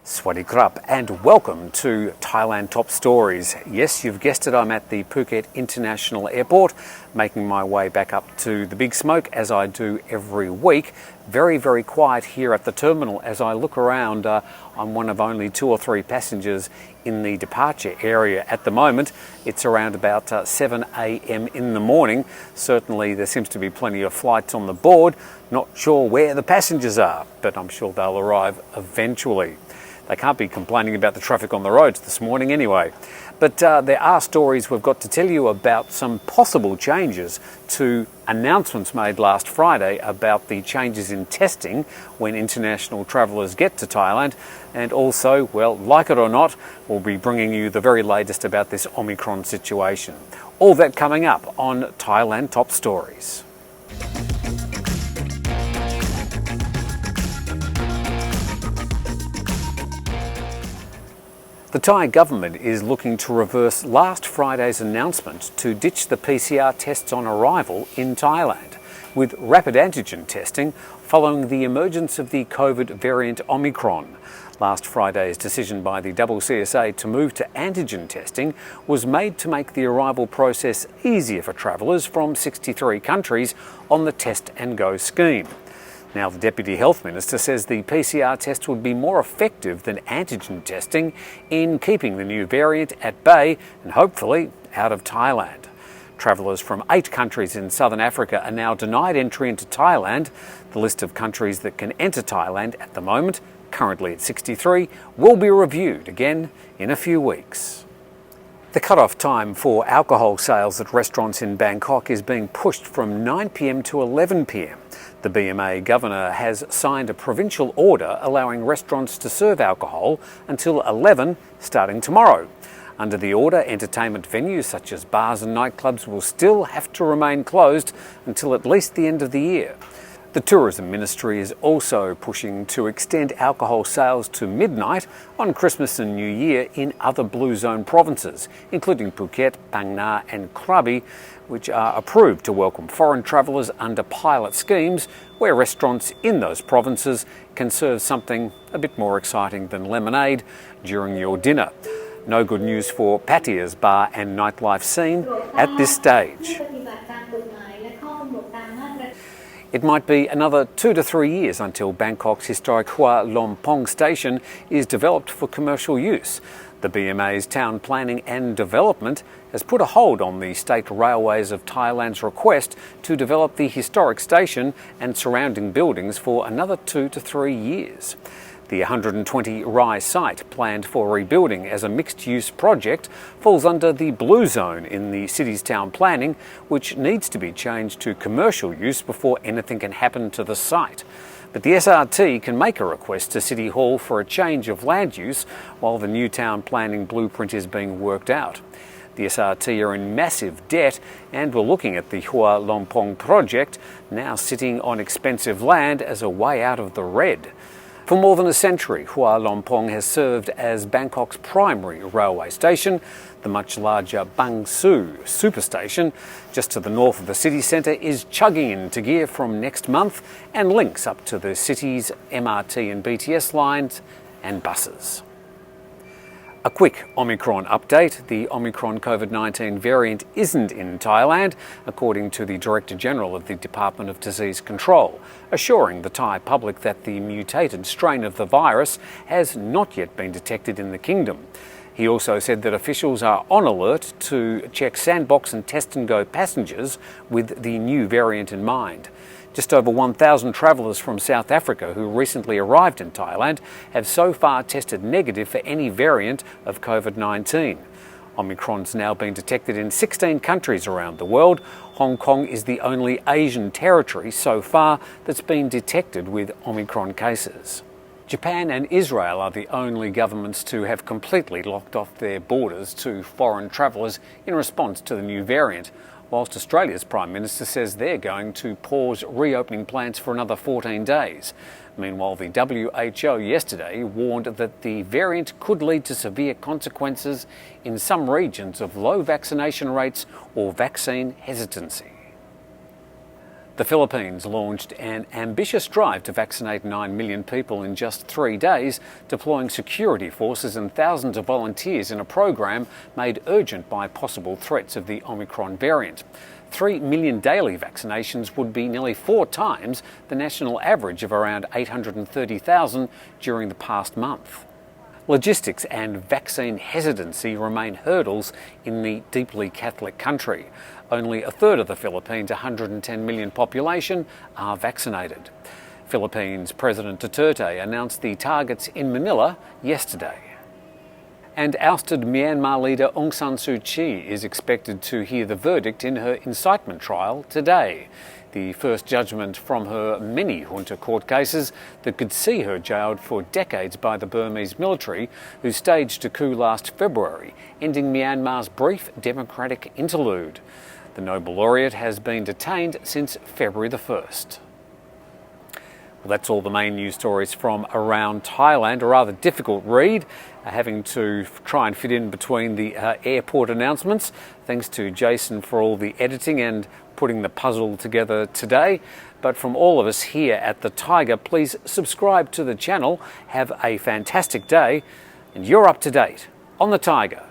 Swadee Krap and welcome to Thailand Top Stories. Yes, you've guessed it, I'm at the Phuket International Airport, making my way back up to the Big Smoke as I do every week. Very, very quiet here at the terminal as I look around. I'm one of only 2 or 3 passengers in the departure area at the moment. It's around about 7 a.m. in the morning. Certainly there seems to be plenty of flights on the board. Not sure where the passengers are, but I'm sure they'll arrive eventually. They can't be complaining about the traffic on the roads this morning anyway. But there are stories we've got to tell you about some possible changes to announcements made last Friday about the changes in testing when international travellers get to Thailand. And also, well, like it or not, we'll be bringing you the very latest about this Omicron situation. All that coming up on Thailand Top Stories. The Thai government is looking to reverse last Friday's announcement to ditch the PCR tests on arrival in Thailand, with rapid antigen testing following the emergence of the COVID variant Omicron. Last Friday's decision by the CCSA to move to antigen testing was made to make the arrival process easier for travellers from 63 countries on the Test and Go scheme. Now, the Deputy Health Minister says the PCR test would be more effective than antigen testing in keeping the new variant at bay and hopefully out of Thailand. Travellers from 8 countries in southern Africa are now denied entry into Thailand. The list of countries that can enter Thailand at the moment, currently at 63, will be reviewed again in a few weeks. The cut-off time for alcohol sales at restaurants in Bangkok is being pushed from 9 p.m. to 11 p.m. The BMA governor has signed a provincial order allowing restaurants to serve alcohol until 11 starting tomorrow. Under the order, entertainment venues such as bars and nightclubs will still have to remain closed until at least the end of the year. The Tourism Ministry is also pushing to extend alcohol sales to midnight on Christmas and New Year in other Blue Zone provinces, including Phuket, Phang Nga and Krabi, which are approved to welcome foreign travellers under pilot schemes where restaurants in those provinces can serve something a bit more exciting than lemonade during your dinner. No good news for Pattayar's bar and nightlife scene at this stage. It might be another 2 to 3 years until Bangkok's historic Hua Lompong station is developed for commercial use. The BMA's Town Planning and Development has put a hold on the State Railways of Thailand's request to develop the historic station and surrounding buildings for another 2 to 3 years. The 120 Rai site, planned for rebuilding as a mixed-use project, falls under the Blue Zone in the city's town planning, which needs to be changed to commercial use before anything can happen to the site. But the SRT can make a request to City Hall for a change of land use while the new town planning blueprint is being worked out. The SRT are in massive debt and were looking at the Hua Lompong project, now sitting on expensive land, as a way out of the red. For more than a century, Hua Lompong has served as Bangkok's primary railway station. The much larger Bang Su superstation, just to the north of the city centre, is chugging into gear from next month and links up to the city's MRT and BTS lines and buses. A quick Omicron update. The Omicron COVID-19 variant isn't in Thailand, according to the Director General of the Department of Disease Control, assuring the Thai public that the mutated strain of the virus has not yet been detected in the kingdom. He also said that officials are on alert to check sandbox and test and go passengers with the new variant in mind. Just over 1,000 travellers from South Africa who recently arrived in Thailand have so far tested negative for any variant of COVID-19. Omicron's now been detected in 16 countries around the world. Hong Kong is the only Asian territory so far that's been detected with Omicron cases. Japan and Israel are the only governments to have completely locked off their borders to foreign travellers in response to the new variant, whilst Australia's Prime Minister says they're going to pause reopening plans for another 14 days. Meanwhile, the WHO yesterday warned that the variant could lead to severe consequences in some regions of low vaccination rates or vaccine hesitancy. The Philippines launched an ambitious drive to vaccinate 9 million people in just 3 days, deploying security forces and thousands of volunteers in a program made urgent by possible threats of the Omicron variant. 3 million daily vaccinations would be nearly 4 times the national average of around 830,000 during the past month. Logistics and vaccine hesitancy remain hurdles in the deeply Catholic country. Only a third of the Philippines' 110 million population are vaccinated. Philippines President Duterte announced the targets in Manila yesterday. And ousted Myanmar leader Aung San Suu Kyi is expected to hear the verdict in her incitement trial today, the first judgment from her many junta court cases that could see her jailed for decades by the Burmese military, who staged a coup last February, ending Myanmar's brief democratic interlude. The Nobel laureate has been detained since February the 1st. Well, that's all the main news stories from around Thailand. A rather difficult read, having to try and fit in between the airport announcements. Thanks to Jason for all the editing and putting the puzzle together today. But from all of us here at the Thaiger, please subscribe to the channel. Have a fantastic day, and you're up to date on the Thaiger.